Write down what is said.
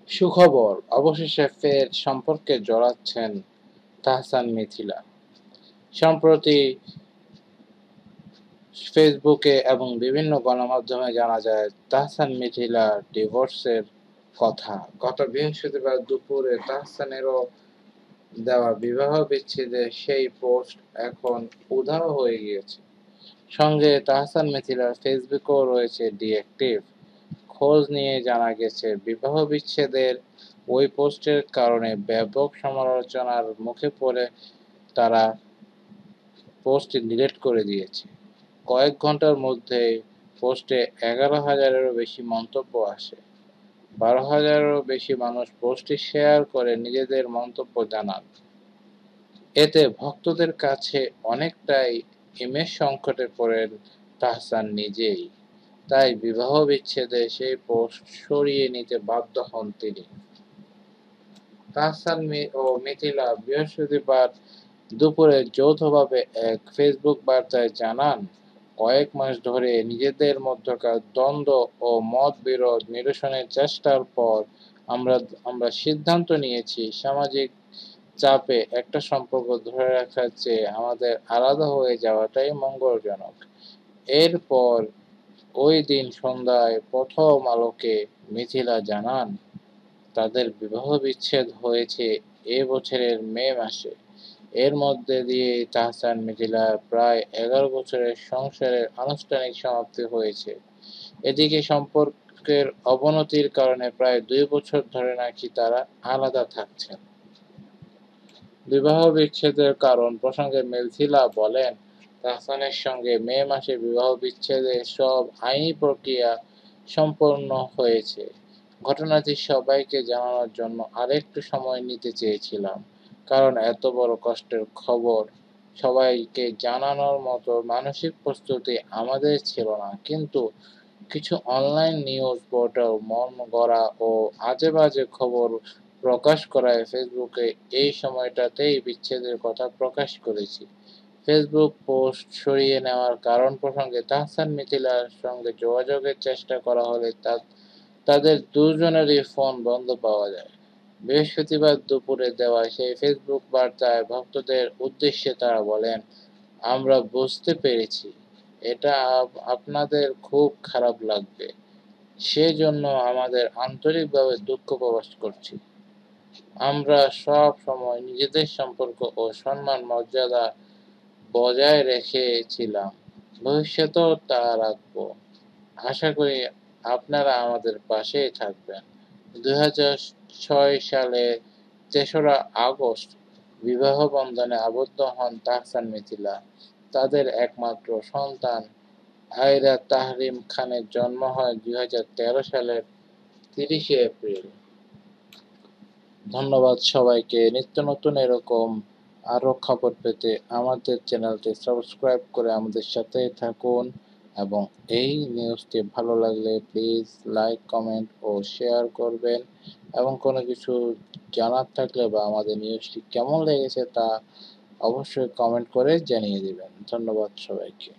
সুখবর, অবশেষে ফের সম্পর্কে জড়াচ্ছেন তাহসান মিথিলা। সম্প্রতি ফেসবুকে এবং বিভিন্ন গণমাধ্যমে জানা যায় তাহসান মিথিলা ডিভোর্সের কথা। গত বৃহস্পতিবার দুপুরে তাহসানেরও দেওয়া বিবাহ বিচ্ছেদের সেই পোস্ট এখন উধাও হয়ে গিয়েছে। সঙ্গে তাহসান মিথিলার ফেসবুকও রয়েছে ডিএক্টিভ। খোঁজ নিয়ে জানা গেছে বিবাহ বিচ্ছেদের ওই পোস্টের কারণে ব্যাপক সমালোচনার মুখে পড়ে তারা পোস্টটি ডিলিট করে দিয়েছে। কয়েক ঘন্টার মধ্যেই পোস্টে ১১,০০০-এরও বেশি মন্তব্য আসে। ১২,০০০-এরও বেশি মানুষ পোস্টটি শেয়ার করে নিজেদের মন্তব্য জানান। এতে ভক্তদের কাছে অনেকটাই ইমেজ সংকটে পড়েন তাহসান নিজেই। তাই বিবাহ বিচ্ছেদে সেই পোস্ট সরিয়ে নিতে বাধ্য হন তিনি। তাহসান ও মিথিলা বৃহস্পতিবার দুপুরে যৌথভাবে এক ফেসবুক বার্তায় জানান, কয়েক মাস ধরে নিজেদের মধ্যকার দ্বন্দ্ব ও মতবিরোধ নিরসনের চেষ্টার পর আমরা সিদ্ধান্ত নিয়েছি সামাজিক চাপে একটা সম্পর্ক ধরে রাখার চেয়ে আমাদের আলাদা হয়ে যাওয়াটাই মঙ্গলজনক। এরপর ওই দিন সন্ধ্যায় প্রথম আলোকে মিথিলা জানান, তাদের বিবাহ বিচ্ছেদ হয়েছে এ বছরের মে মাসে। এর মধ্যে দিয়েই তাহসান মিথিলার প্রায় ১১ বছরের সংসারের আনুষ্ঠানিক সমাপ্তি হয়েছে। এদিকে সম্পর্কের অবনতির কারণে প্রায় ২ বছর ধরে নাকি তারা আলাদা থাকছেন। বিবাহ বিচ্ছেদের কারণ প্রসঙ্গে মিথিলা বলেন, তাহসানের সঙ্গে মে মাসে বিবাহ বিচ্ছেদের সব আইনি প্রক্রিয়া সম্পন্ন হয়েছে। ঘটনাটি সবাইকে জানানোর জন্য আরেকটু সময় নিতে চেয়েছিলাম। কারণ এত বড় কষ্টের খবর সবাইকে জানানোর মতো মানসিক প্রস্তুতি আমাদের ছিল না। কিন্তু কিছু অনলাইন নিউজ পোর্টাল মন গড়া ও আজেবাজে খবর প্রকাশ করায় ফেসবুকে এই সময়টাতেই বিচ্ছেদের কথা প্রকাশ করেছি। ফেসবুক পোস্ট সরিয়ে নেওয়ার কারণ প্রসঙ্গে তাহসান মিথিলার সঙ্গে যোগাযোগের চেষ্টা করা হলে তাদের দুজনেরই ফোন বন্ধ পাওয়া যায়। বৃহস্পতিবার দুপুরে দেওয়া সেই ফেসবুক বার্তায় ভক্তদের উদ্দেশ্যে তারা বলেন, আমরা বুঝতে পেরেছি এটা আপনাদের খুব খারাপ লাগবে। সেজন্য আমাদের আন্তরিকভাবে দুঃখ প্রকাশ করছি। আমরা সব সময় নিজেদের সম্পর্ক ও সম্মান মর্যাদা বজায় রেখেছিলাম, ভবিষ্যতেও তা রাখব। আশা করি আপনারা আমাদের পাশেই থাকবেন। ২০০৬ সালের ৩রা আগস্ট বিবাহ বন্ধনে আবদ্ধ হন তাহসান মিথিলা। তাদের একমাত্র সন্তান আয়রা তাহরিম খানের জন্ম হয় ২০১৩ সালের ৩০শে এপ্রিল। ধন্যবাদ সবাইকে। নিত্য নতুন এরকম আরও খবর পেতে আমাদের চ্যানেলটি সাবস্ক্রাইব করে আমাদের সাথেই থাকুন এবং এই নিউজটি ভালো লাগলে প্লিজ লাইক, কমেন্ট ও শেয়ার করবেন এবং কোনো কিছু জানার থাকলে বা আমাদের নিউজটি কেমন লেগেছে তা অবশ্যই কমেন্ট করে জানিয়ে দিবেন। ধন্যবাদ সবাইকে।